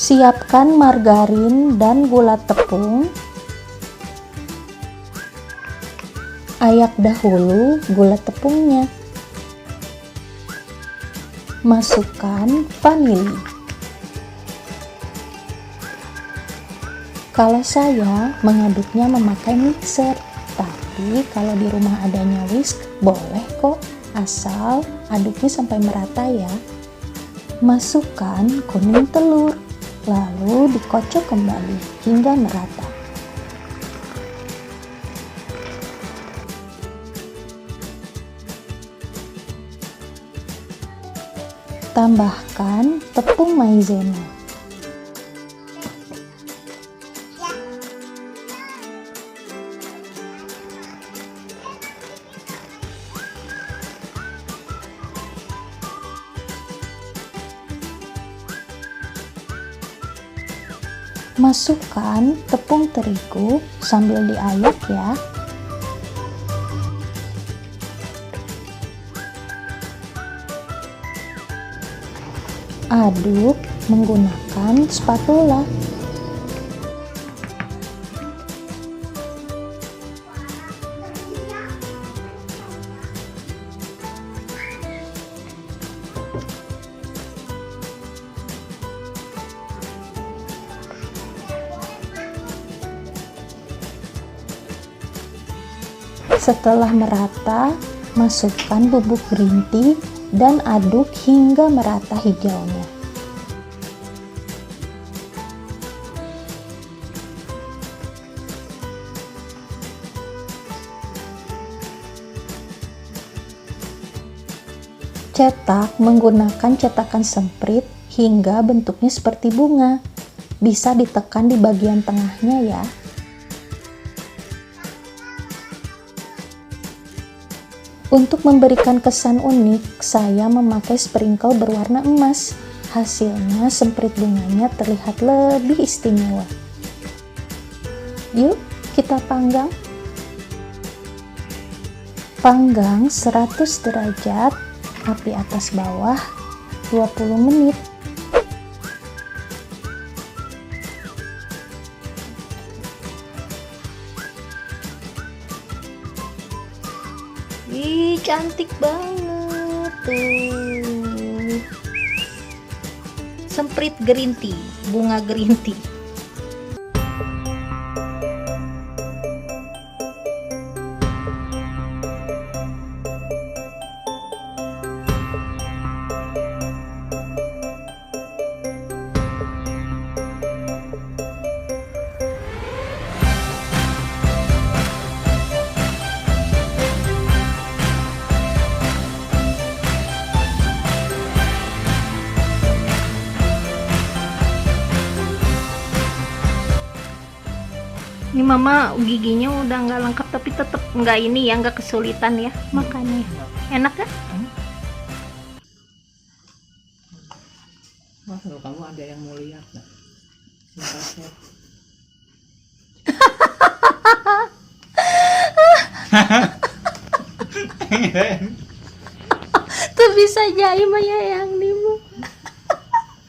Siapkan margarin dan gula tepung. Ayak dahulu gula tepungnya. Masukkan vanili. Kalau saya mengaduknya memakai mixer, tapi kalau di rumah adanya whisk boleh kok, asal aduknya sampai merata ya. Masukkan kuning telur, lalu dikocok kembali hingga merata. Tambahkan tepung maizena. Masukkan tepung terigu sambil diayak ya. Aduk menggunakan spatula. Setelah merata, masukkan bubuk green tea dan aduk hingga merata hijaunya. Cetak menggunakan cetakan semprit hingga bentuknya seperti bunga. Bisa ditekan di bagian tengahnya ya. Untuk memberikan kesan unik, saya memakai sprinkle berwarna emas. Hasilnya semprit bunganya terlihat lebih istimewa. Yuk, kita panggang. Panggang 100 derajat, api atas bawah 20 menit. Ih, cantik banget tuh. Semprit green tea, bunga green tea. Ini mama giginya udah nggak lengkap tapi tetap nggak ini ya, nggak kesulitan ya makannya. Enak kan? Mas, kalau kamu ada yang mau lihat nggak? Resep. Tuh bisa jadi mah ya yang